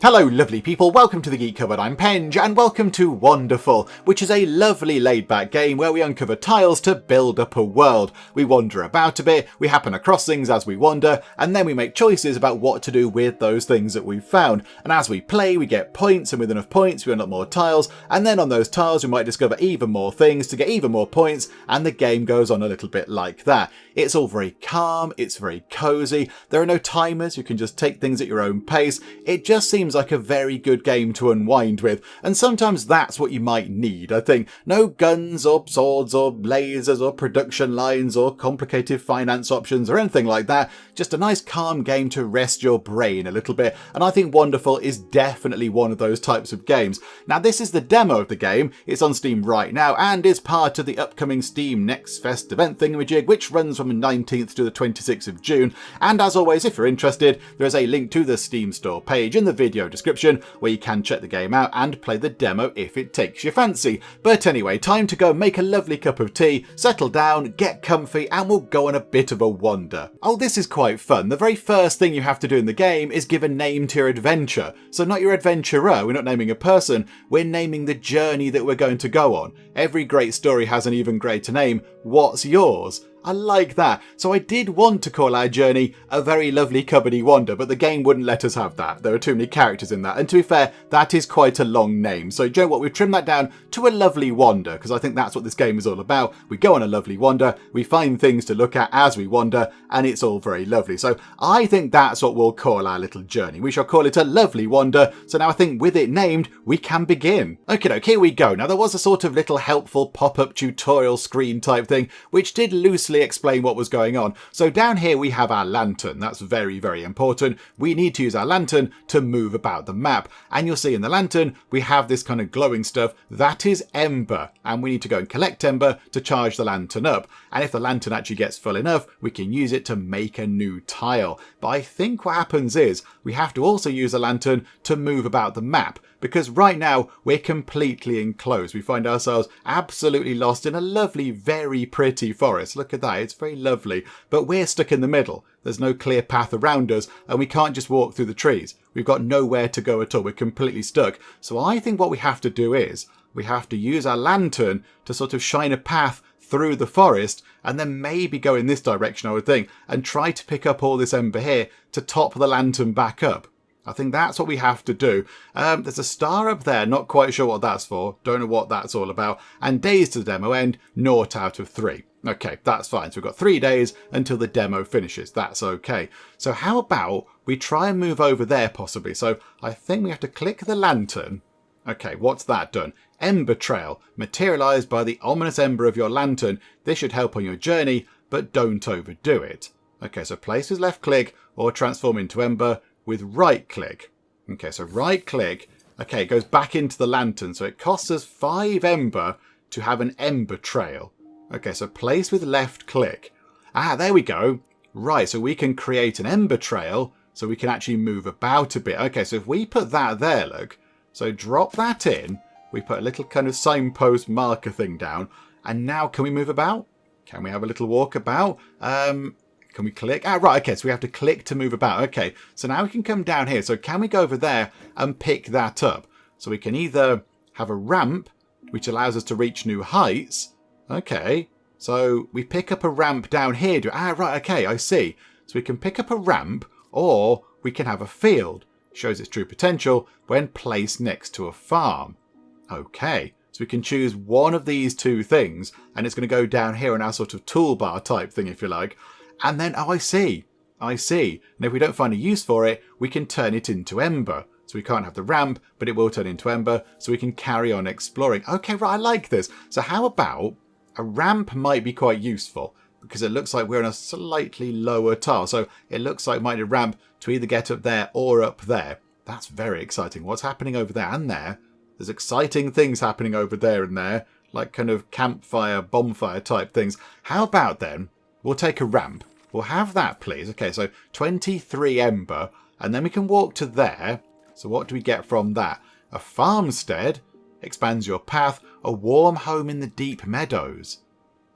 Hello lovely people, welcome to the Geek Cupboard, I'm Penge, and welcome to Wanderful, which is a lovely laid-back game where we uncover tiles to build up a world. We wander about a bit, we happen across things as we wander, and then we make choices about what to do with those things that we've found. And as we play, we get points, and with enough points we unlock more tiles, and then on those tiles we might discover even more things to get even more points, and the game goes on a little bit like that. It's all very calm, it's very cozy, there are no timers, you can just take things at your own pace. It just seems like a very good game to unwind with, and sometimes that's what you might need, I think. No guns or swords or lasers or production lines or complicated finance options or anything like that, just a nice calm game to rest your brain a little bit, and I think Wanderful is definitely one of those types of games. Now this is the demo of the game, it's on Steam right now and is part of the upcoming Steam Next Fest event thingamajig, which runs from the 19th to the 26th of June, and as always if you're interested there is a link to the Steam store page in the video description where you can check the game out and play the demo if it takes your fancy. But anyway, time to go make a lovely cup of tea, settle down, get comfy, and we'll go on a bit of a wander. Oh, this is quite fun. The very first thing you have to do in the game is give a name to your adventure. So not your adventurer, we're not naming a person, we're naming the journey that we're going to go on. Every great story has an even greater name. What's yours? I like that. So I did want to call our journey A Very Lovely Cupboardy Wander, but the game wouldn't let us have that. There are too many characters in that. And to be fair, that is quite a long name. So do you know what? We've trimmed that down to A Lovely Wander, because I think that's what this game is all about. We go on a lovely wander, we find things to look at as we wander, and it's all very lovely. So I think that's what we'll call our little journey. We shall call it A Lovely Wander. So now I think with it named, we can begin. Okay, here we go. Now there was a sort of little helpful pop-up tutorial screen type thing, which did loosely explain what was going on. So down here we have our lantern. That's very, very important. We need to use our lantern to move about the map. And you'll see in the lantern, we have this kind of glowing stuff. That is ember. And we need to go and collect ember to charge the lantern up. And if the lantern actually gets full enough, we can use it to make a new tile. But I think what happens is we have to also use a lantern to move about the map, because right now we're completely enclosed. We find ourselves absolutely lost in a lovely, very pretty forest. Look at that, it's very lovely. But we're stuck in the middle. There's no clear path around us and we can't just walk through the trees. We've got nowhere to go at all. We're completely stuck. So I think what we have to do is we have to use our lantern to sort of shine a path through the forest and then maybe go in this direction, I would think, and try to pick up all this ember here to top the lantern back up. I think that's what we have to do. There's a star up there, not quite sure what that's for. Don't know what that's all about. And days to the demo end, 0 out of 3. Okay, that's fine. So we've got 3 days until the demo finishes. That's okay. So how about we try and move over there possibly? So I think we have to click the lantern. Okay, what's that done? Ember trail, materialised by the ominous ember of your lantern. This should help on your journey, but don't overdo it. Okay, so place with left click or transform into ember with right click. Okay, so right click. Okay, it goes back into the lantern. So it costs us 5 ember to have an ember trail. Okay, so place with left click. Ah, there we go. Right, so we can create an ember trail so we can actually move about a bit. Okay, so if we put that there, look. So drop that in. We put a little kind of signpost marker thing down. And now can we move about? Can we have a little walk about? Can we click? Ah, right, okay, so we have to click to move about. Okay, so now we can come down here. So can we go over there and pick that up? So we can either have a ramp, which allows us to reach new heights. Okay, so we pick up a ramp down here. Ah, right, okay, I see. So we can pick up a ramp, or we can have a field. Shows its true potential when placed next to a farm. Okay, so we can choose one of these two things, and it's going to go down here in our sort of toolbar type thing, if you like. And then, oh, I see. And if we don't find a use for it, we can turn it into ember. So we can't have the ramp, but it will turn into ember, so we can carry on exploring. Okay, right, I like this. So how about a ramp might be quite useful, because it looks like we're on a slightly lower tile. So it looks like might a ramp to either get up there or up there. That's very exciting. What's happening over there and there? There's exciting things happening over there and there, like kind of campfire, bonfire type things. How about then, we'll take a ramp. We'll have that, please. Okay, so 23 ember, and then we can walk to there. So what do we get from that? A farmstead expands your path, a warm home in the deep meadows.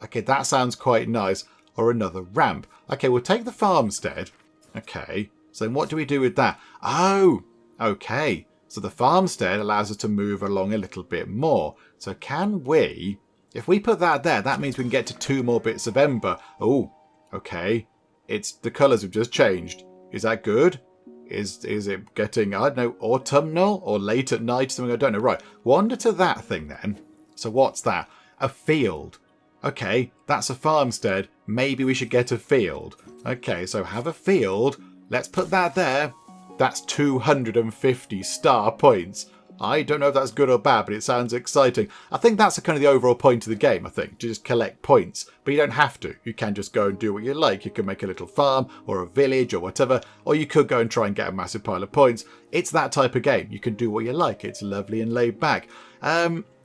Okay, that sounds quite nice. Or another ramp. Okay, we'll take the farmstead. Okay, so then what do we do with that? Oh, Okay, so the farmstead allows us to move along a little bit more. So can we, if we put that there, that means we can get to 2 more bits of ember. Oh, okay. It's the colours have just changed. Is that good? Is it getting, I don't know, autumnal or late at night? Something I don't know. Right, wander to that thing then. So what's that? A field. Okay, that's a farmstead. Maybe we should get a field. Okay, so have a field. Let's put that there. That's 250 star points. I don't know if that's good or bad, but it sounds exciting. I think that's kind of the overall point of the game, I think, to just collect points. But you don't have to. You can just go and do what you like. You can make a little farm or a village or whatever, or you could go and try and get a massive pile of points. It's that type of game. You can do what you like. It's lovely and laid back.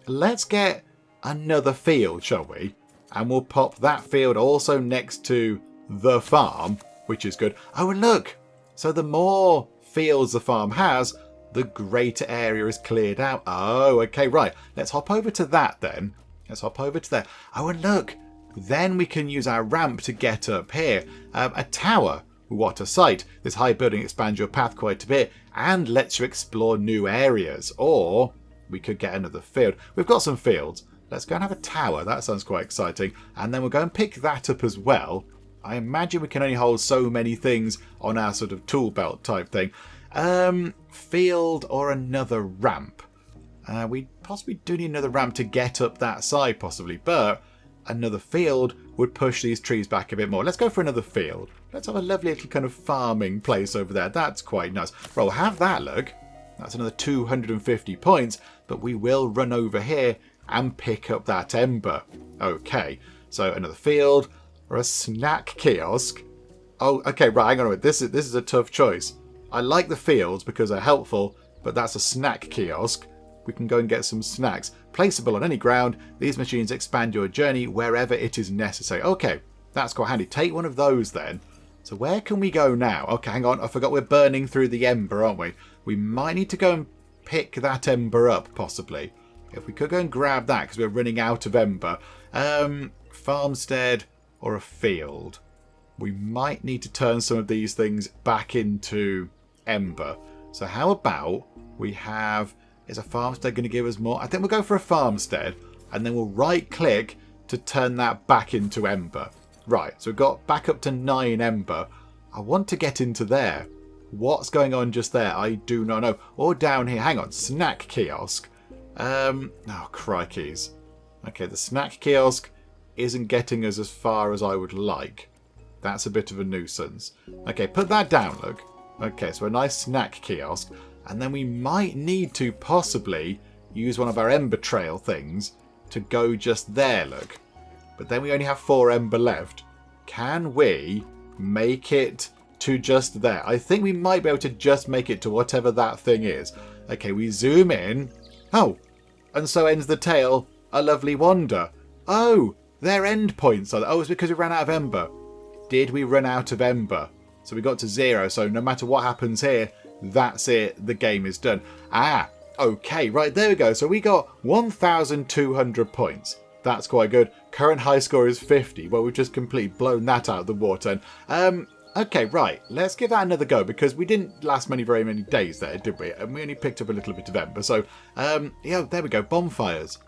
Let's get another field, shall we? And we'll pop that field also next to the farm, which is good. Oh, and look! So the more fields the farm has, the greater area is cleared out. Oh, okay, right. Let's hop over to that then. Let's hop over to there. Oh, and look. Then we can use our ramp to get up here. A tower. What a sight. This high building expands your path quite a bit and lets you explore new areas. Or we could get another field. We've got some fields. Let's go and have a tower. That sounds quite exciting. And then we'll go and pick that up as well. I imagine we can only hold so many things on our sort of tool belt type thing. Field or another ramp. We possibly do need another ramp to get up that side possibly, but another field would push these trees back a bit more. Let's go for another field. Let's have a lovely little kind of farming place over there. That's quite nice. Right, we'll have that, look. That's another 250 points, but we will run over here and pick up that ember. Okay, so another field or a snack kiosk. Oh, okay, right, hang on a minute. This is a tough choice. I like the fields because they're helpful, but that's a snack kiosk. We can go and get some snacks. Placeable on any ground, these machines expand your journey wherever it is necessary. Okay, that's quite handy. Take one of those then. So where can we go now? Okay, hang on. I forgot we're burning through the ember, aren't we? We might need to go and pick that ember up, possibly. If we could go and grab that because we're running out of ember. Farmstead or a field. We might need to turn some of these things back into ember. So how about we have... Is a farmstead going to give us more? I think we'll go for a farmstead. And then we'll right click to turn that back into ember. Right, so we've got back up to 9 ember. I want to get into there. What's going on just there? I do not know. Or down here. Hang on. Snack kiosk. Oh, crikeys. Okay, the snack kiosk isn't getting us as far as I would like. That's a bit of a nuisance. Okay, put that down, look. Okay, so a nice snack kiosk. And then we might need to possibly use one of our ember trail things to go just there, look. But then we only have 4 ember left. Can we make it to just there? I think we might be able to just make it to whatever that thing is. Okay, we zoom in. Oh, and so ends the tale. A lovely wander. Oh, their endpoints are... Oh, it's because we ran out of ember. Did we run out of ember? So we got to 0. So no matter what happens here, that's it. The game is done. Ah, okay. Right, there we go. So we got 1,200 points. That's quite good. Current high score is 50. Well, we've just completely blown that out of the water. Okay, right. Let's give that another go because we didn't last very many days there, did we? And we only picked up a little bit of ember. So, yeah, there we go. Bonfires.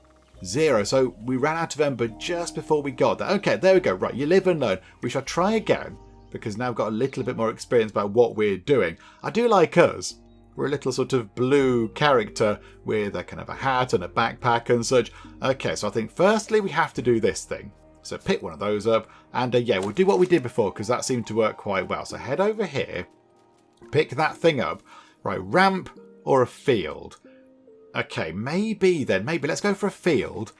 0. So we ran out of ember just before we got there. Okay, there we go. Right, you live and learn. We shall try again because now I've got a little bit more experience about what we're doing. I do like us. We're a little sort of blue character with a kind of a hat and a backpack and such. Okay, so I think firstly we have to do this thing. So pick one of those up and yeah, we'll do what we did before because that seemed to work quite well. So head over here, pick that thing up. Right, ramp or a field? Okay, maybe let's go for a field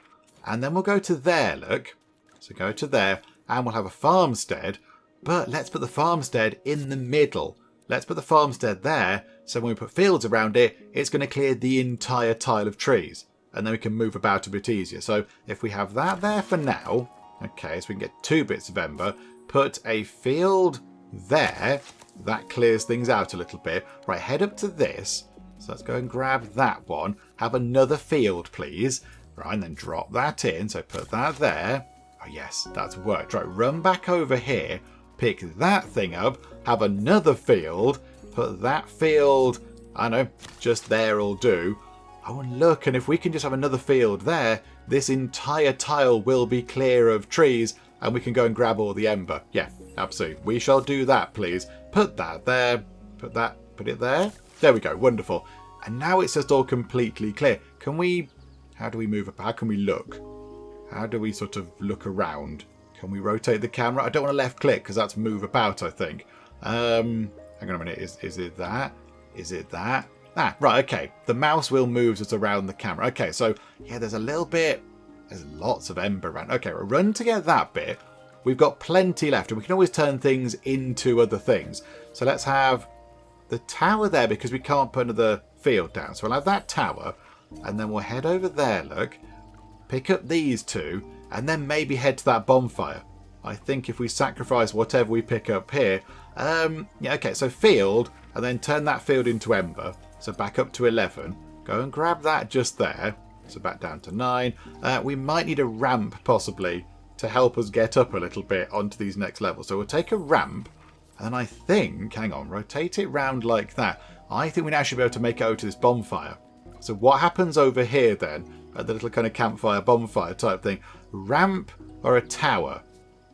and then we'll go to there, look. So go to there and we'll have a farmstead, but let's put the farmstead in the middle. Let's put the farmstead there, so when we put fields around it, it's going to clear the entire tile of trees. And then we can move about a bit easier. So if we have that there for now, okay, so we can get 2 bits of ember, put a field there, that clears things out a little bit. Right, head up to this. So let's go and grab that one. Have another field, please. Right, and then drop that in. So put that there. Oh, yes, that's worked. Right, run back over here. Pick that thing up, have another field, put that field I know, just there will do. Oh, and look, and if we can just have another field there, this entire tile will be clear of trees, and we can go and grab all the ember. Yeah, absolutely. We shall do that, please. Put that there. Put it there. There we go. Wonderful. And now it's just all completely clear. Can we... How do we move up? How can we look? How do we sort of look around? Can we rotate the camera? I don't want to left click because that's move about, I think. Hang on a minute. Is it that? Is it that? Ah, right, okay. The mouse wheel moves us around the camera. Okay, so, yeah, there's a little bit... There's lots of ember around. Okay, we'll run to get that bit. We've got plenty left, and we can always turn things into other things. So let's have the tower there, because we can't put another field down. So we'll have that tower, and then we'll head over there, look. Pick up these two, and then maybe head to that bonfire. I think if we sacrifice whatever we pick up here... yeah, okay, so field, and then turn that field into ember. So back up to 11. Go and grab that just there. So back down to 9. We might need a ramp, possibly, to help us get up a little bit onto these next levels. So we'll take a ramp, and then I think... Hang on, rotate it round like that. I think we now should be able to make it over to this bonfire. So what happens over here, then, at the little kind of campfire, bonfire type thing? Ramp or a tower?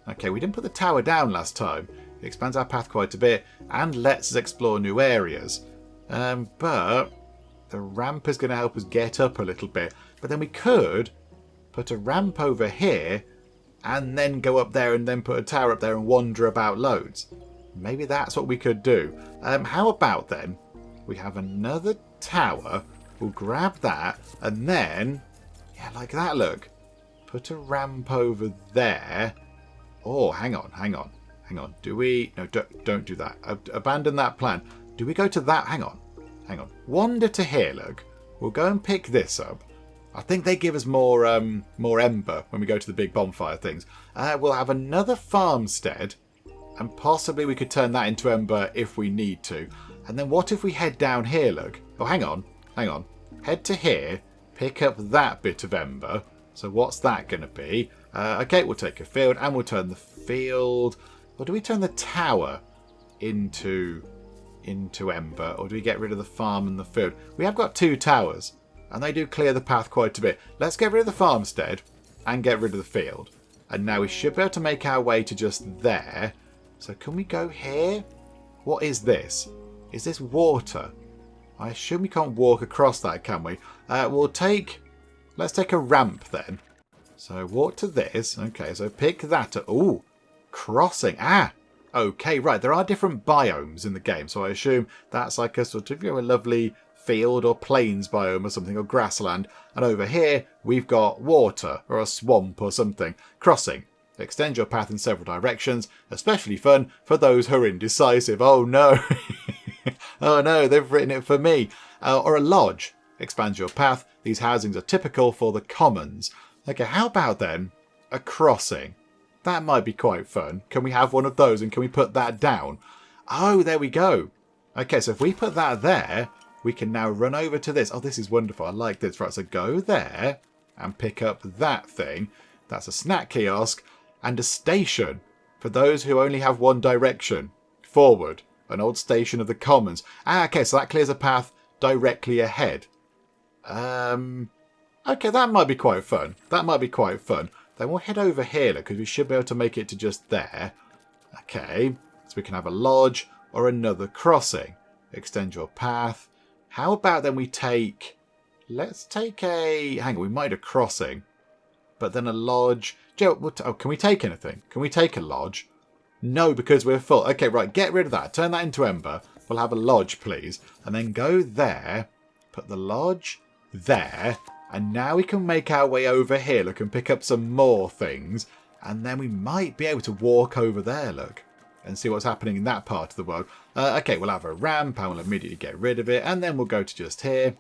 Okay, we didn't put the tower down last time. It expands our path quite a bit and lets us explore new areas. But the ramp is going to help us get up a little bit. But then we could put a ramp over here and then go up there and then put a tower up there and wander about loads. Maybe that's what we could do. How about then we have another tower. We'll grab that and then, yeah, like that, look. Put a ramp over there. Oh, hang on. Do we... No, don't do that. Abandon that plan. Do we go to that? Hang on. Wander to here, look. We'll go and pick this up. I think they give us more ember when we go to the big bonfire things. We'll have another farmstead, and possibly we could turn that into ember if we need to. And then what if we head down here, look? Oh, hang on. Head to here, pick up that bit of ember. So what's that going to be? Okay, we'll take a field, and we'll turn the field... Or do we turn the tower into ember, or do we get rid of the farm and the field? We have got 2 towers, and they do clear the path quite a bit. Let's get rid of the farmstead and get rid of the field. And now we should be able to make our way to just there. So can we go here? What is this? Is this water? I assume we can't walk across that, can we? Let's take a ramp then. So walk to this. Okay, so pick that up. Ooh, crossing. Ah, okay, right. There are different biomes in the game, so I assume that's like a sort of, a lovely field or plains biome or something, or grassland. And over here, we've got water or a swamp or something. Crossing. Extend your path in several directions. Especially fun for those who are indecisive. Oh no. Oh no, they've written it for me. Or a lodge. Expands your path. These housings are typical for the commons. Okay, how about then a crossing? That might be quite fun. Can we have one of those, and can we put that down? Oh, there we go. Okay, so if we put that there, we can now run over to this. Oh, this is wonderful. I like this. Right, so go there and pick up that thing. That's a snack kiosk and a station for those who only have one direction. Forward. An old station of the commons. Ah, okay, so that clears a path directly ahead. Okay, that might be quite fun. Then we'll head over here, because we should be able to make it to just there. Okay, so we can have a lodge or another crossing. Extend your path. How about then we take... Let's take a... Hang on, we might have a crossing. But then a lodge... Joe, can we take anything? Can we take a lodge? No, because we're full. Okay, right, get rid of that. Turn that into ember. We'll have a lodge, please. And then go there. Put the lodge there. And now we can make our way over here, look, and pick up some more things. And then we might be able to walk over there, look, and see what's happening in that part of the world. Okay, we'll have a ramp, and we'll immediately get rid of it. And then we'll go to just here.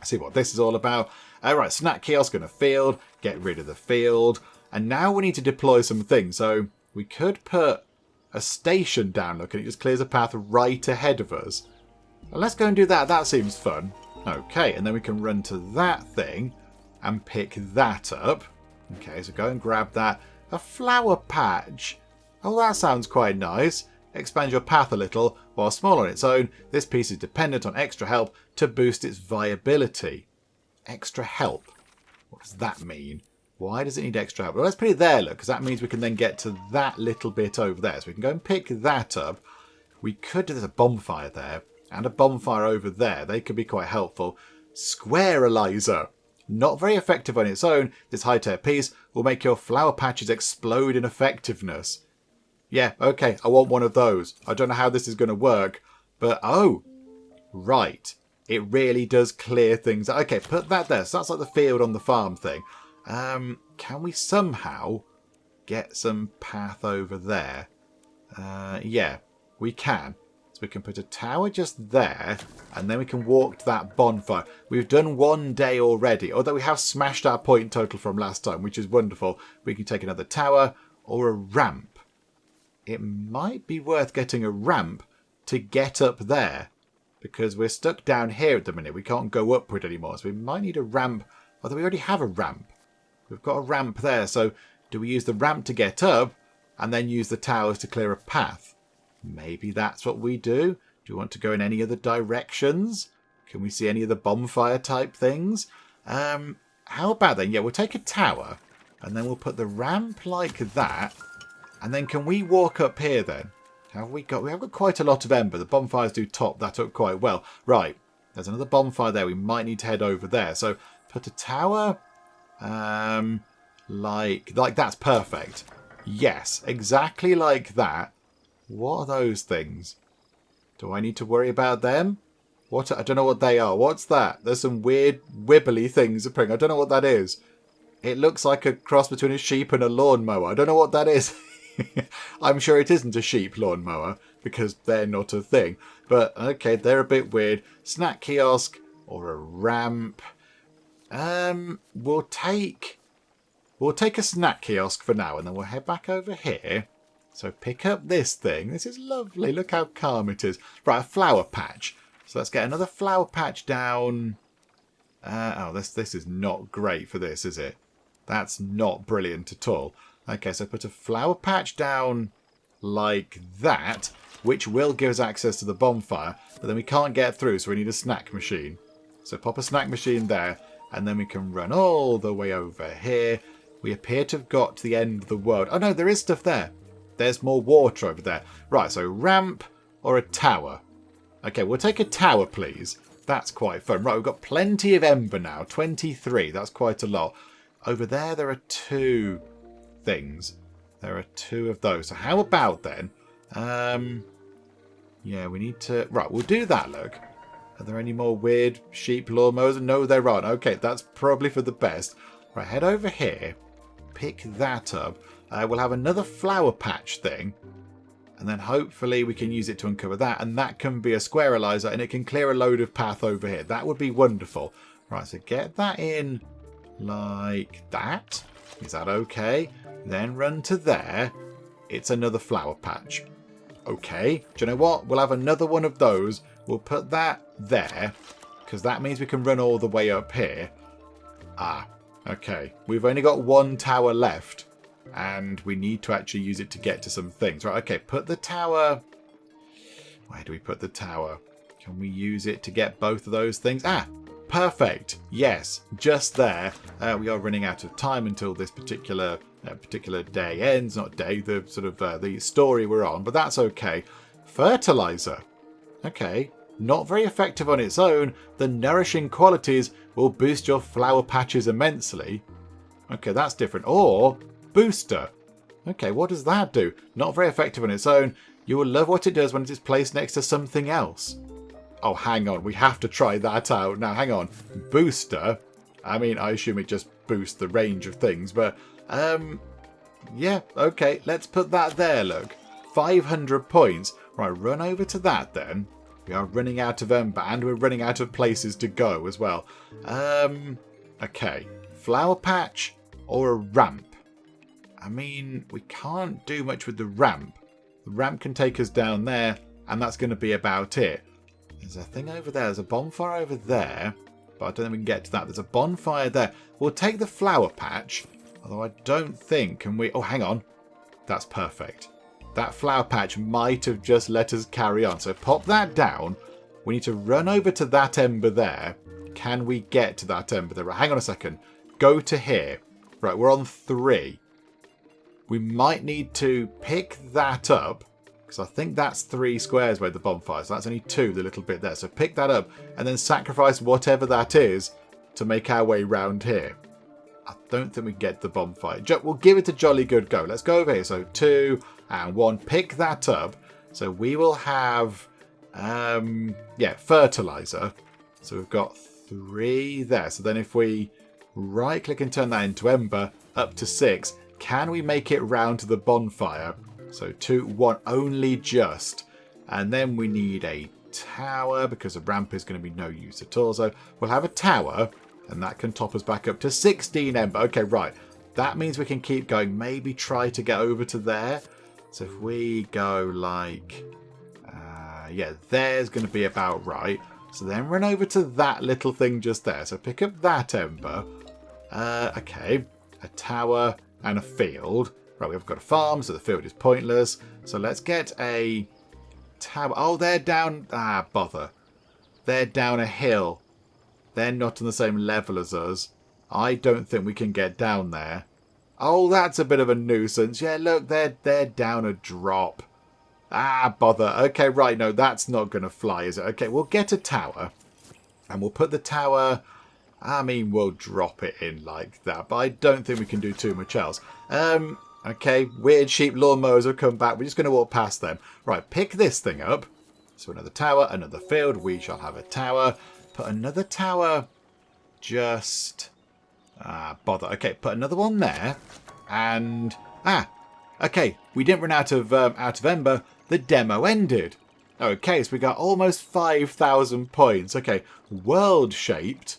See what this is all about. Right, snack kiosk and a field. Get rid of the field. And now we need to deploy some things. So we could put a station down, look, and it just clears a path right ahead of us. Well, let's go and do that. That seems fun. Okay, and then we can run to that thing and pick that up. Okay, so go and grab that. A flower patch. Oh, that sounds quite nice. expands your path a little. While small on its own, this piece is dependent on extra help to boost its viability. Extra help? What does that mean? Why does it need extra help? Well, let's put it there, look, because that means we can then get to that little bit over there. So we can go and pick that up. We could do, there's a bonfire there and a bonfire over there. They could be quite helpful. Squarelizer. Not very effective on its own. This high-tech piece will make your flower patches explode in effectiveness. Yeah, okay, I want one of those. I don't know how this is going to work, but oh, right. It really does clear things. Okay, put that there. So that's like the field on the farm thing. Can we somehow get some path over there? Yeah, we can. So we can put a tower just there, and then we can walk to that bonfire. We've done 1 day already, although we have smashed our point total from last time, which is wonderful. We can take another tower or a ramp. It might be worth getting a ramp to get up there, because we're stuck down here at the minute. We can't go upward anymore, so we might need a ramp, although we already have a ramp. We've got a ramp there, so do we use the ramp to get up and then use the towers to clear a path? Maybe that's what we do. Do you want to go in any other directions? Can we see any of the bonfire type things? How about then? Yeah, we'll take a tower and then we'll put the ramp like that. And then can we walk up here then? Have we got? We have got quite a lot of ember. The bonfires do top that up quite well. Right, there's another bonfire there. We might need to head over there. So put a tower. Like that's perfect. Yes, exactly like that. What are those things? Do I need to worry about them? What? I don't know what they are. What's that? There's some weird wibbly things appearing. I don't know what that is. It looks like a cross between a sheep and a lawnmower. I don't know what that is. I'm sure it isn't a sheep lawnmower because they're not a thing. But okay, they're a bit weird. Snack kiosk or a ramp. We'll take a snack kiosk for now, and then we'll head back over here. So pick up this thing. This is lovely. Look how calm it is. Right, a flower patch. So let's get another flower patch down. Oh, this is not great for this, is it? That's not brilliant at all. Okay, so put a flower patch down like that, which will give us access to the bonfire, but then we can't get through, so we need a snack machine. So pop a snack machine there, and then we can run all the way over here. We appear to have got to the end of the world. Oh no, there is stuff there. There's more water over there. Right, so ramp or a tower. Okay, we'll take a tower, please. That's quite fun. Right, we've got plenty of ember now. 23, that's quite a lot. Over there, there are 2 things. There are 2 of those. So how about then? Yeah, we need to... Right, we'll do that, look. Are there any more weird sheep lawnmowers? No, there aren't. Okay, that's probably for the best. Right, head over here. Pick that up. We'll have another flower patch thing. And then hopefully we can use it to uncover that. And that can be a squarelizer and it can clear a load of path over here. That would be wonderful. Right, so get that in like that. Is that okay? Then run to there. It's another flower patch. Okay. Do you know what? We'll have another one of those. We'll put that there. Because that means we can run all the way up here. Ah, okay. We've only got 1 tower left. And we need to actually use it to get to some things. Right, okay, put the tower... Where do we put the tower? Can we use it to get both of those things? Ah, perfect. Yes, just there. We are running out of time until this particular day ends. Not day, the sort of the story we're on. But that's okay. Fertilizer. Okay, not very effective on its own. The nourishing qualities will boost your flower patches immensely. Okay, that's different. Or... booster. Okay, what does that do? Not very effective on its own. You will love what it does when it is placed next to something else. Oh, hang on. We have to try that out. Now, hang on. Booster. I mean, I assume it just boosts the range of things, but, yeah, okay. Let's put that there, look. 500 points. Right, run over to that then. We are running out of ember and we're running out of places to go as well. Okay. Flower patch or a ramp? I mean, we can't do much with the ramp. The ramp can take us down there, and that's going to be about it. There's a thing over there. There's a bonfire over there, but I don't think we can get to that. There's a bonfire there. We'll take the flower patch, although I don't think... Can we... Oh, hang on. That's perfect. that flower patch might have just let us carry on. So pop that down. We need to run over to that ember there. Can we get to that ember there? Right, hang on a second. Go to here. Right, we're on 3. We might need to pick that up, because I think that's 3 squares where the bonfire is. So that's only 2, the little bit there. So pick that up and then sacrifice whatever that is to make our way round here. I don't think we can get the bonfire. We'll give it a jolly good go. Let's go over here. So 2 and 1. Pick that up. So we will have, fertilizer. So we've got 3 there. So then if we right click and turn that into ember up to 6, can we make it round to the bonfire? So 2, 1, only just. And then we need a tower because a ramp is going to be no use at all. So we'll have a tower and that can top us back up to 16 ember. Okay, right. That means we can keep going. Maybe try to get over to there. So if we go like, there's going to be about right. So then run over to that little thing just there. So pick up that ember. Okay, a tower and a field. Right, we've got a farm, so the field is pointless. So let's get a tower. Oh, they're down. Bother. They're down a hill. They're not on the same level as us. I don't think we can get down there. Oh, that's a bit of a nuisance. Yeah, look, they're down a drop. Bother. Okay, right, no, that's not going to fly, is it? Okay, we'll get a tower. And we'll put the tower... we'll drop it in like that. But I don't think we can do too much else. Okay, weird sheep lawnmowers have come back. We're just going to walk past them. Right, pick this thing up. So another tower, another field. We shall have a tower. Put another tower just... bother. Okay, put another one there. And... okay, we didn't run out of ember. The demo ended. Okay, so we got almost 5,000 points. Okay, world-shaped.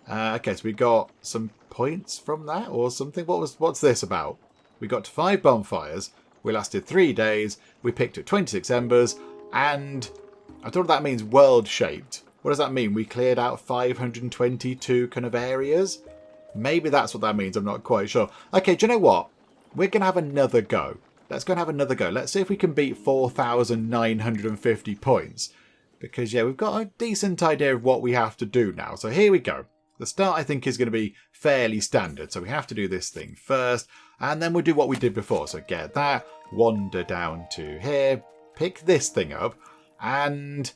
Okay, so we got some points from that or something. What's this about? We got to 5 bonfires. We lasted 3 days. We picked up 26 embers. And I don't know what that means, world-shaped. What does that mean? We cleared out 522 kind of areas? Maybe that's what that means. I'm not quite sure. Okay, do you know what? We're going to have another go. Let's go and have another go. Let's see if we can beat 4,950 points. Because, yeah, we've got a decent idea of what we have to do now. So here we go. The start, I think, is going to be fairly standard. So we have to do this thing first. And then we'll do what we did before. So get that. Wander down to here. Pick this thing up. And...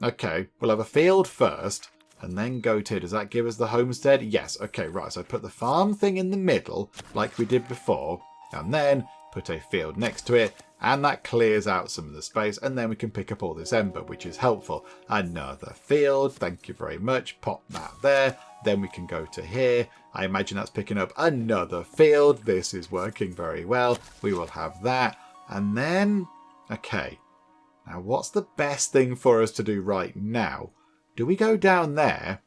okay. We'll have a field first. And then go to... Does that give us the homestead? Yes. Okay, right. So put the farm thing in the middle, like we did before. And then put a field next to it. And that clears out some of the space. And then we can pick up all this ember, which is helpful. Another field. Thank you very much. Pop that there. Then we can go to here. I imagine that's picking up another field. This is working very well. We will have that. And then... okay. Now, what's the best thing for us to do right now? Do we go down there?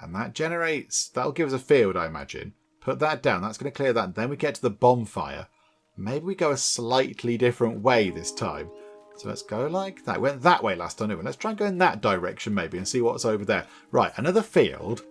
And that generates... that'll give us a field, I imagine. Put that down. That's going to clear that. Then we get to the bonfire. Maybe we go a slightly different way this time. So let's go like that. We went that way last time. Let's try and go in that direction maybe and see what's over there. Right, another field.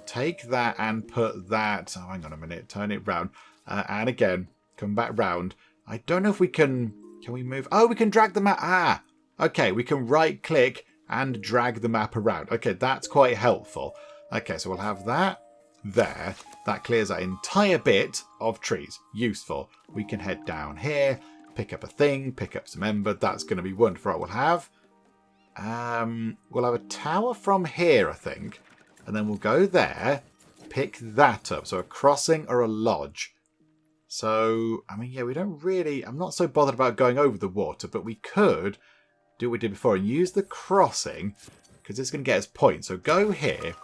Take that and put that... oh, hang on a minute. Turn it round. And again, come back round. I don't know if we can... can we move? Oh, we can drag the map. Okay, we can right-click and drag the map around. Okay, that's quite helpful. Okay, so we'll have that there. That clears that entire bit of trees. Useful. We can head down here, pick up a thing, pick up some ember. That's going to be wonderful. We'll have a tower from here, I think. And then we'll go there, pick that up. So a crossing or a lodge. So, I mean, yeah, we don't really... I'm not so bothered about going over the water, but we could do what we did before and use the crossing because it's going to get us points. So go here,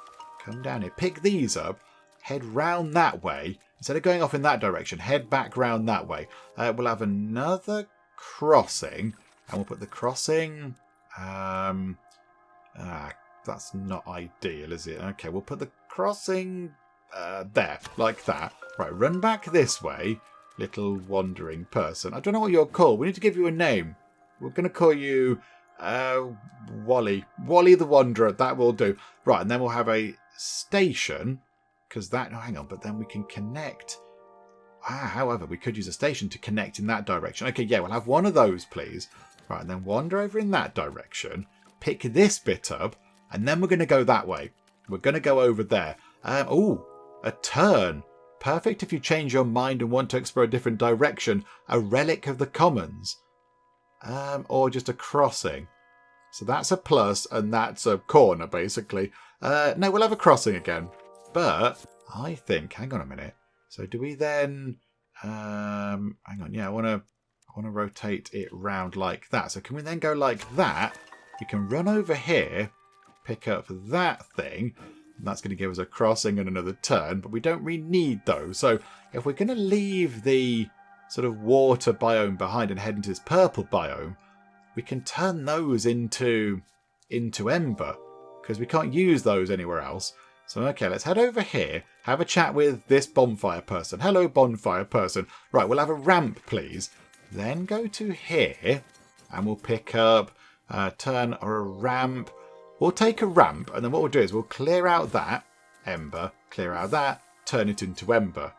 come down here, pick these up, head round that way. Instead of going off in that direction, head back round that way. We'll have another crossing and we'll put the crossing... that's not ideal, is it? Okay, we'll put the crossing there, like that. Right, run back this way, little wandering person. I don't know what you're called. We need to give you a name. We're going to call you Wally. Wally the Wanderer. That will do. Right, and then we'll have a station. Because that... oh, hang on. But then we can connect... However, we could use a station to connect in that direction. Okay, yeah, we'll have one of those, please. Right, and then wander over in that direction. Pick this bit up. And then we're going to go that way. We're going to go over there. A turn. Perfect if you change your mind and want to explore a different direction. A relic of the commons. Or just a crossing. So that's a plus and that's a corner, basically. No, we'll have a crossing again. But I think, hang on a minute. So do we then... hang on, yeah, I want to rotate it round like that. So can we then go like that? We can run over here, pick up that thing. And that's going to give us a crossing and another turn, but we don't really need those. So if we're going to leave the sort of water biome behind and head into this purple biome, we can turn those into ember, because we can't use those anywhere else. So, okay, let's head over here, have a chat with this bonfire person. Hello, bonfire person. Right, we'll have a ramp, please. Then go to here, and we'll pick up a turn or a ramp. We'll take a ramp, and then what we'll do is we'll clear out that ember, clear out that, turn it into ember.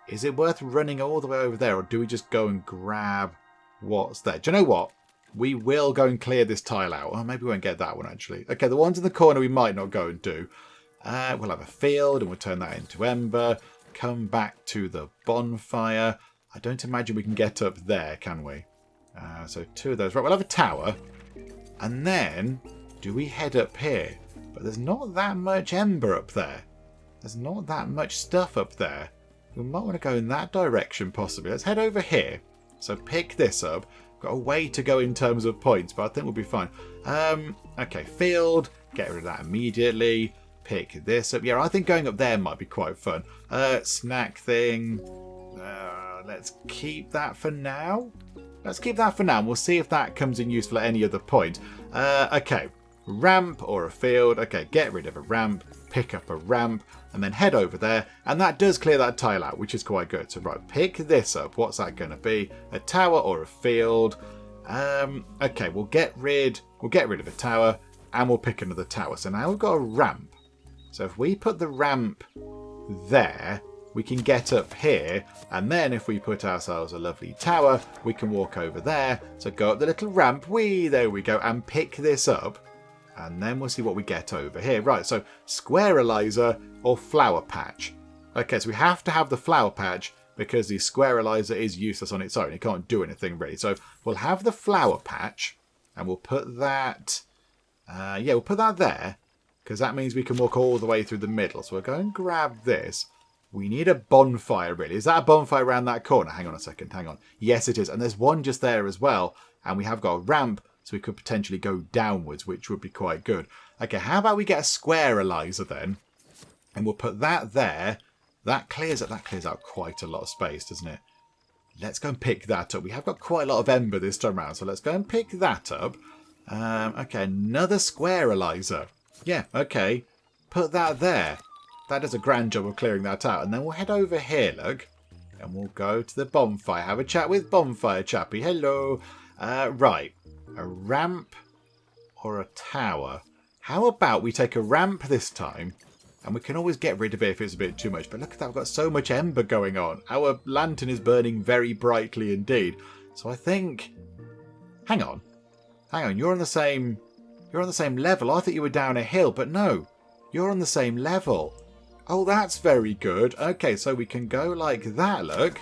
Is it worth running all the way over there, or do we just go and grab what's there? Do you know what? We will go and clear this tile out. Oh, maybe we won't get that one, actually. Okay, the ones in the corner we might not go and do. We'll have a field, and we'll turn that into ember. Come back to the bonfire. I don't imagine we can get up there, can we? So 2 of those. Right, we'll have a tower. And then... do we head up here? But there's not that much ember up there. There's not that much stuff up there. We might want to go in that direction, possibly. Let's head over here. So pick this up. Got a way to go in terms of points, but I think we'll be fine. Okay, field. Get rid of that immediately. Pick this up. Yeah, I think going up there might be quite fun. Snack thing. Let's keep that for now. Let's keep that for now. We'll see if that comes in useful at any other point. Okay. Ramp or a field. Okay, get rid of a ramp, pick up a ramp, and then head over there. And that does clear that tile out, which is quite good. So right, pick this up. What's that going to be? A tower or a field? Okay, we'll get rid of a tower, and we'll pick another tower. So now we've got a ramp. So if we put the ramp there, we can get up here, and then if we put ourselves a lovely tower, we can walk over there. So go up the little ramp, there we go, and pick this up. And then we'll see what we get over here. Right, so squarelizer or flower patch. Okay, so we have to have the flower patch because the squarelizer is useless on its own. It can't do anything really. So we'll have the flower patch and we'll put that... we'll put that there because that means we can walk all the way through the middle. So we'll go and grab this. We need a bonfire, really. Is that a bonfire around that corner? Hang on a second, hang on. Yes, it is. And there's one just there as well. And we have got a ramp. So we could potentially go downwards, which would be quite good. Okay, how about we get a squarelizer then? And we'll put that there. That clears out quite a lot of space, doesn't it? Let's go and pick that up. We have got quite a lot of ember this time around, so let's go and pick that up. Okay, another squarelizer. Yeah, okay. Put that there. That does a grand job of clearing that out. And then we'll head over here, look. And we'll go to the bonfire. Have a chat with bonfire chappie. Hello. Right. A ramp or a tower? How about we take a ramp this time? And we can always get rid of it if it's a bit too much. But look at that, we've got so much ember going on. Our lantern is burning very brightly indeed. So I think... Hang on, you're on the same level. I thought you were down a hill, but no. You're on the same level. Oh, that's very good. Okay, so we can go like that, look.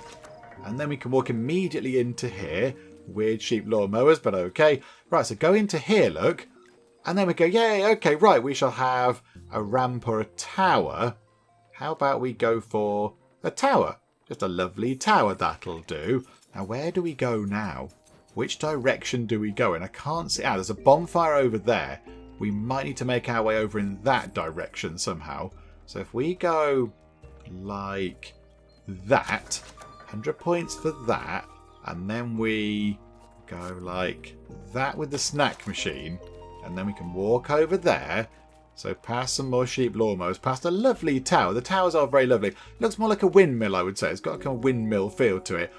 And then we can walk immediately into here. Weird sheep lawnmowers, but okay. Right, so go into here, look. And then we go, yay, okay, right, we shall have a ramp or a tower. How about we go for a tower? Just a lovely tower, that'll do. Now, where do we go now? Which direction do we go in? I can't see. There's a bonfire over there. We might need to make our way over in that direction somehow. So if we go like that, 100 points for that. And then we go like that with the snack machine. And then we can walk over there. So past some more sheep lawnmowers, past a lovely tower. The towers are very lovely. Looks more like a windmill, I would say. It's got a kind of windmill feel to it.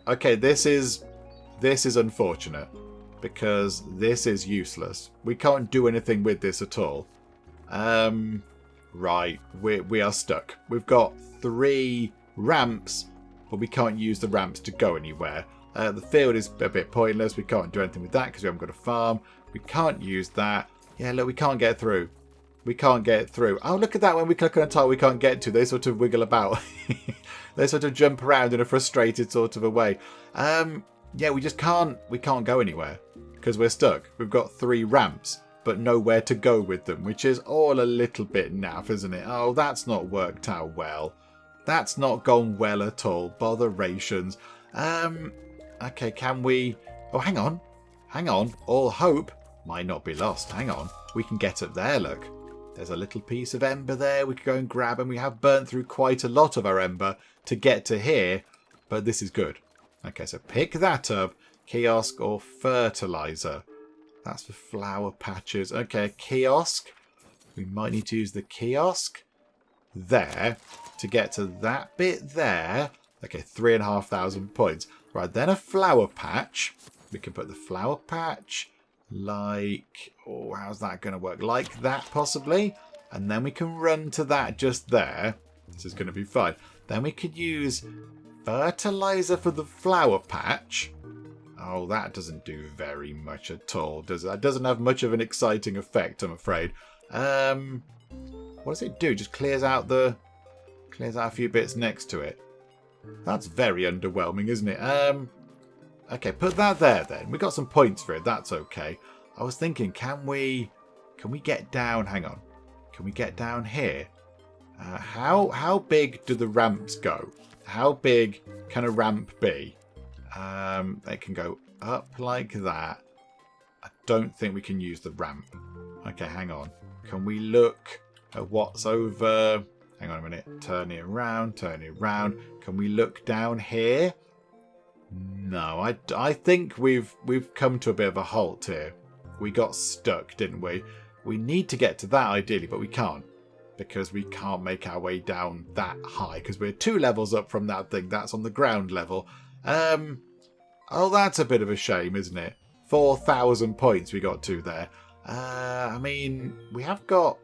Okay, this is unfortunate. Because this is useless. We can't do anything with this at all. Right, we are stuck. We've got 3 ramps, but we can't use the ramps to go anywhere. The field is a bit pointless. We can't do anything with that because we haven't got a farm. We can't use that. Yeah, look, we can't get through. We can't get through. Oh, look at that. When we click on a tile we can't get to, they sort of wiggle about. They sort of jump around in a frustrated sort of a way. Yeah, we can't go anywhere because we're stuck. We've got 3 ramps, but nowhere to go with them, which is all a little bit naff, isn't it? Oh, that's not worked out well. That's not gone well at all. Botherations. Okay, can we... Oh, hang on. Hang on. All hope might not be lost. Hang on. We can get up there, look. There's a little piece of ember there we could go and grab, and we have burnt through quite a lot of our ember to get to here, but this is good. Okay, so pick that up. Kiosk or fertilizer. That's for flower patches. Okay, kiosk. We might need to use the kiosk there to get to that bit there. Okay, 3,500 points. Right, then a flower patch. We can put the flower patch like... Oh, how's that going to work? Like that, possibly. And then we can run to that just there. This is going to be fine. Then we could use fertilizer for the flower patch. Oh, that doesn't do very much at all, does it? That doesn't have much of an exciting effect, I'm afraid. What does it do? Just clears out a few bits next to it. That's very underwhelming, isn't it? Okay, put that there then. We got some points for it. That's okay. I was thinking, can we get down? Hang on. Can we get down here? How big do the ramps go? How big can a ramp be? They can go up like that. I don't think we can use the ramp. Okay, hang on. Can we look at what's over? Hang on a minute. Turn it around. Turn it around. Can we look down here? No, I think we've come to a bit of a halt here. We got stuck, didn't we? We need to get to that ideally, but we can't. Because we can't make our way down that high. Because we're 2 levels up from that thing. That's on the ground level. Oh, that's a bit of a shame, isn't it? 4,000 points we got to there. I mean, we have got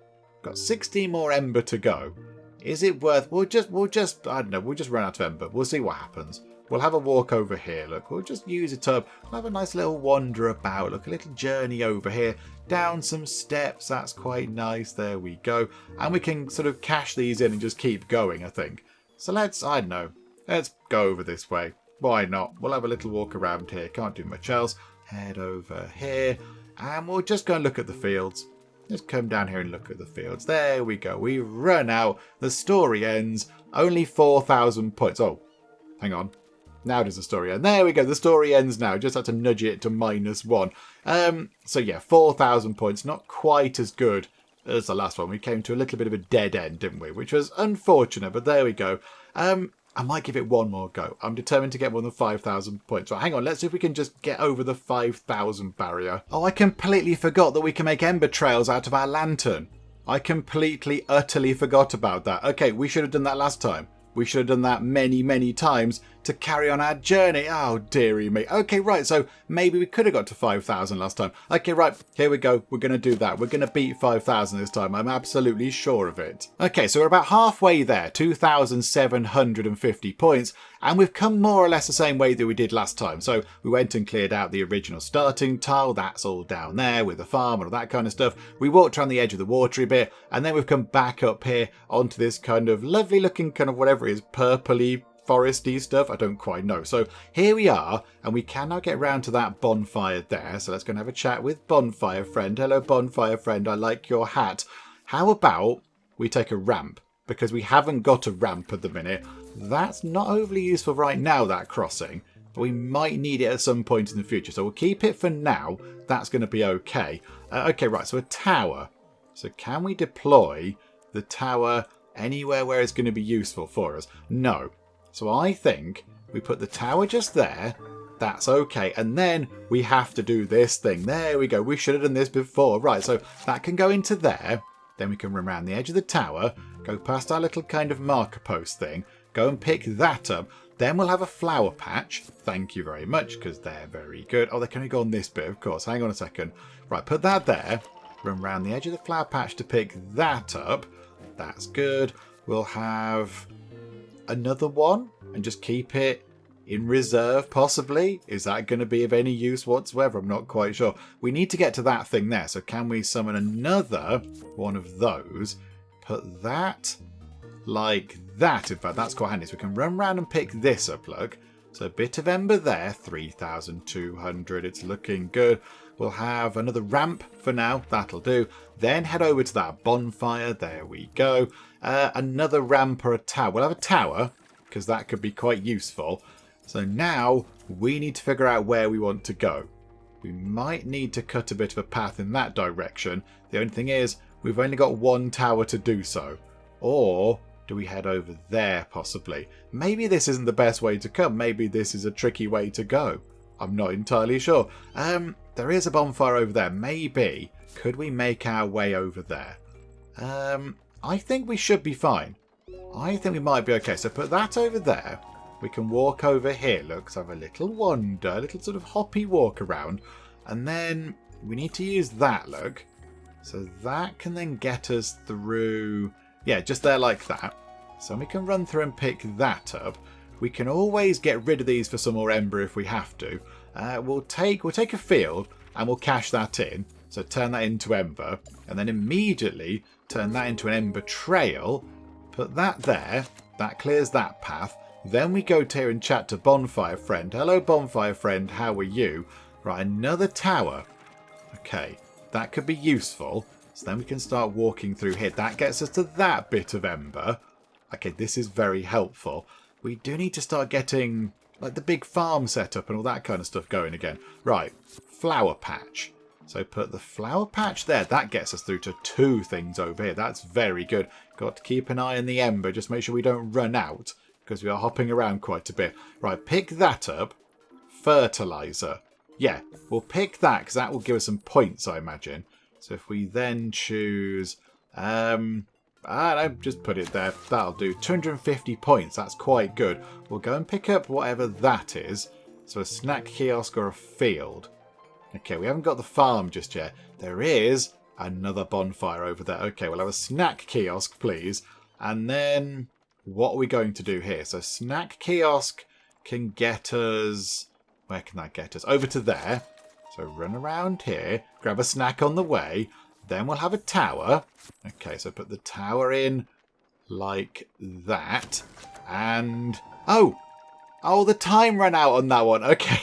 16 more ember to go. Is it worth... We'll just I don't know, we'll just run out of ember. We'll see what happens. We'll have a walk over here, look. We'll just use it up. We'll have a nice little wander about. Look, a little journey over here. Down some steps. That's quite nice. There we go. And we can sort of cash these in and just keep going, I think. So let's, I don't know. Let's go over this way. Why not? We'll have a little walk around here. Can't do much else. Head over here. And we'll just go and look at the fields. Just come down here and look at the fields. There we go. We run out. The story ends. Only 4,000 points. Oh, hang on. Now does the story end? There we go. The story ends now. Just had to nudge it to -1. So yeah, 4,000 points. Not quite as good as the last one. We came to a little bit of a dead end, didn't we? Which was unfortunate, but there we go. I might give it one more go. I'm determined to get more than 5,000 points. Right, hang on. Let's see if we can just get over the 5,000 barrier. Oh, I completely forgot that we can make ember trails out of our lantern. I completely, utterly forgot about that. Okay, we should have done that last time. We should have done that many, many times to carry on our journey. Oh, dearie me. Okay, right, so maybe we could have got to 5,000 last time. Okay, right, here we go. We're going to do that. We're going to beat 5,000 this time. I'm absolutely sure of it. Okay, so we're about halfway there, 2,750 points, and we've come more or less the same way that we did last time. So we went and cleared out the original starting tile. That's all down there with the farm and all that kind of stuff. We walked around the edge of the watery bit, and then we've come back up here onto this kind of lovely looking kind of whatever it is, purpley, foresty stuff. I don't quite know. So here we are, and we can now get round to that bonfire there. So let's go and have a chat with Bonfire Friend. Hello, Bonfire Friend. I like your hat. How about we take a ramp? Because we haven't got a ramp at the minute. That's not overly useful right now, that crossing. But we might need it at some point in the future. So we'll keep it for now. That's going to be okay. Okay, right. So a tower. So can we deploy the tower anywhere where it's going to be useful for us? No. So I think we put the tower just there. That's okay. And then we have to do this thing. There we go. We should have done this before. Right, so that can go into there. Then we can run around the edge of the tower, go past our little kind of marker post thing, go and pick that up. Then we'll have a flower patch. Thank you very much, because they're very good. Oh, they can only go on this bit, of course. Hang on a second. Right, put that there. Run around the edge of the flower patch to pick that up. That's good. We'll have... another one and just keep it in reserve, possibly? Is that going to be of any use whatsoever? I'm not quite sure. We need to get to that thing there. So can we summon another one of those? Put that like that. In fact, that's quite handy. So we can run around and pick this up, look. So a bit of ember there, 3,200. It's looking good. We'll have another ramp for now. That'll do. Then head over to that bonfire. There we go. Another ramp or a tower. We'll have a tower because that could be quite useful. So now we need to figure out where we want to go. We might need to cut a bit of a path in that direction. The only thing is we've only got one tower to do so. Or do we head over there possibly? Maybe this isn't the best way to come. Maybe this is a tricky way to go. I'm not entirely sure. There is a bonfire over there. Maybe. Could we make our way over there? I think we should be fine. I think we might be okay. So put that over there. We can walk over here. Look, so have a little wander, a little sort of hoppy walk around. And then we need to use that, look. So that can then get us through. Yeah, just there like that. So we can run through and pick that up. We can always get rid of these for some more ember if we have to. We'll take a field and we'll cash that in. So turn that into ember. And then immediately turn that into an ember trail. Put that there. That clears that path. Then we go to here and chat to Bonfire Friend. Hello, Bonfire Friend. How are you? Right, another tower. Okay, that could be useful. So then we can start walking through here. That gets us to that bit of ember. Okay, this is very helpful. We do need to start getting like the big farm set up and all that kind of stuff going again. Right, flower patch. So put the flower patch there. That gets us through to two things over here. That's very good. Got to keep an eye on the ember. Just make sure we don't run out, because we are hopping around quite a bit. Right, pick that up. Fertilizer. Yeah, we'll pick that because that will give us some points, I imagine. So if we then choose... I don't just put it there. That'll do. 250 points. That's quite good. We'll go and pick up whatever that is. So a snack kiosk or a field. Okay, we haven't got the farm just yet. There is another bonfire over there. Okay, we'll have a snack kiosk, please. And then... what are we going to do here? So snack kiosk can get us... where can that get us? Over to there. So run around here. Grab a snack on the way. Then we'll have a tower. Okay, so put the tower in like that. And... oh, the time ran out on that one. Okay.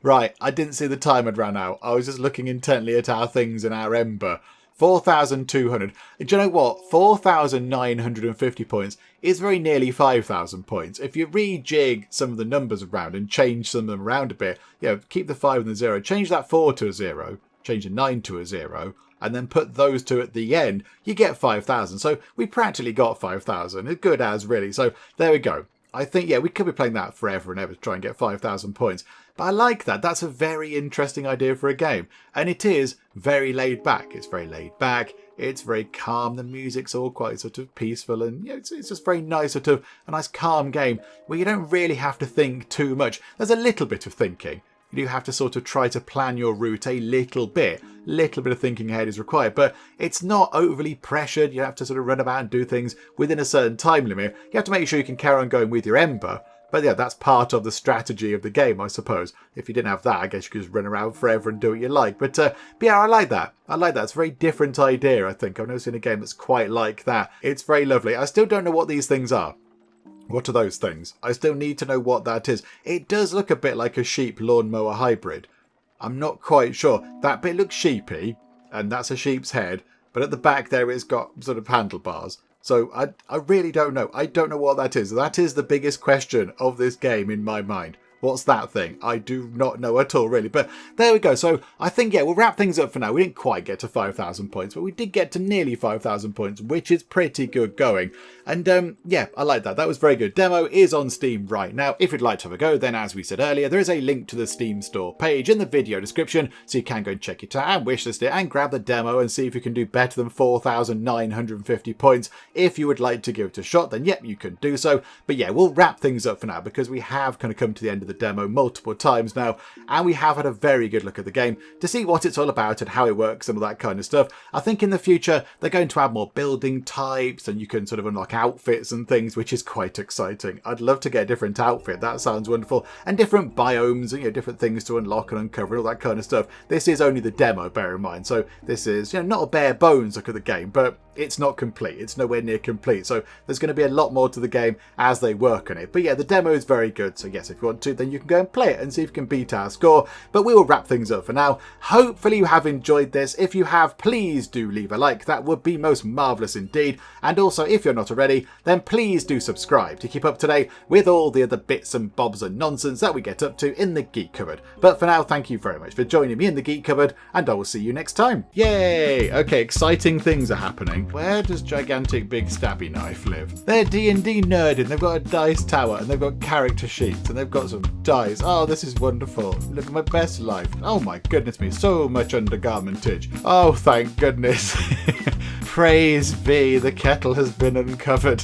Right, I didn't see the time had ran out. I was just looking intently at our things and our ember. 4,200. Do you know what? 4,950 points is very nearly 5,000 points. If you rejig some of the numbers around and change some of them around a bit, you know, keep the 5 and the 0, change that 4 to a 0, change the 9 to a 0, and then put those two at the end, you get 5,000. So we practically got 5,000. It's good as, really. So there we go. I think, yeah, we could be playing that forever and ever to try and get 5,000 points. But I like that. That's a very interesting idea for a game. And it is very laid back. It's very laid back. It's very calm. The music's all quite sort of peaceful. And it's just very nice, sort of a nice calm game where you don't really have to think too much. There's a little bit of thinking. You do have to sort of try to plan your route a little bit. Little bit of thinking ahead is required, but it's not overly pressured. You have to sort of run about and do things within a certain time limit. You have to make sure you can carry on going with your ember. But yeah, that's part of the strategy of the game, I suppose. If you didn't have that, I guess you could just run around forever and do what you like. But yeah, I like that. I like that. It's a very different idea, I think. I've never seen a game that's quite like that. It's very lovely. I still don't know what these things are. What are those things? I still need to know what that is. It does look a bit like a sheep lawnmower hybrid. I'm not quite sure. That bit looks sheepy, and that's a sheep's head. But at the back there, it's got sort of handlebars. So I really don't know. I don't know what that is. That is the biggest question of this game in my mind. What's that thing? I do not know at all, really. But there we go. So I think, yeah, we'll wrap things up for now. We didn't quite get to 5,000 points, but we did get to nearly 5,000 points, which is pretty good going. And yeah, I like that. That was very good. Demo is on Steam right now. If you'd like to have a go, then as we said earlier, there is a link to the Steam store page in the video description, so you can go and check it out and wishlist it and grab the demo and see if you can do better than 4,950 points. If you would like to give it a shot, then yep, you can do so. But yeah, we'll wrap things up for now because we have kind of come to the end of the demo multiple times now, and we have had a very good look at the game to see what it's all about and how it works and all that kind of stuff. I think in the future they're going to add more building types and you can sort of unlock outfits and things, which is quite exciting. I'd love to get a different outfit, that sounds wonderful, and different biomes and different things to unlock and uncover and all that kind of stuff. This is only the demo, bear in mind, so this is not a bare bones look at the game, but it's not complete. It's nowhere near complete. So there's going to be a lot more to the game as they work on it. But yeah, the demo is very good. So yes, if you want to, then you can go and play it and see if you can beat our score. But we will wrap things up for now. Hopefully you have enjoyed this. If you have, please do leave a like. That would be most marvellous indeed. And also, if you're not already, then please do subscribe to keep up to date with all the other bits and bobs and nonsense that we get up to in the Geek Cupboard. But for now, thank you very much for joining me in the Geek Cupboard, and I will see you next time. Yay! Okay, exciting things are happening. Where does gigantic big stabby knife live? They're D&D nerding. They've got a dice tower and they've got character sheets and they've got some dice. Oh, this is wonderful. Look at my best life. Oh my goodness me, so much undergarmentage. Oh, thank goodness. Praise be, the kettle has been uncovered.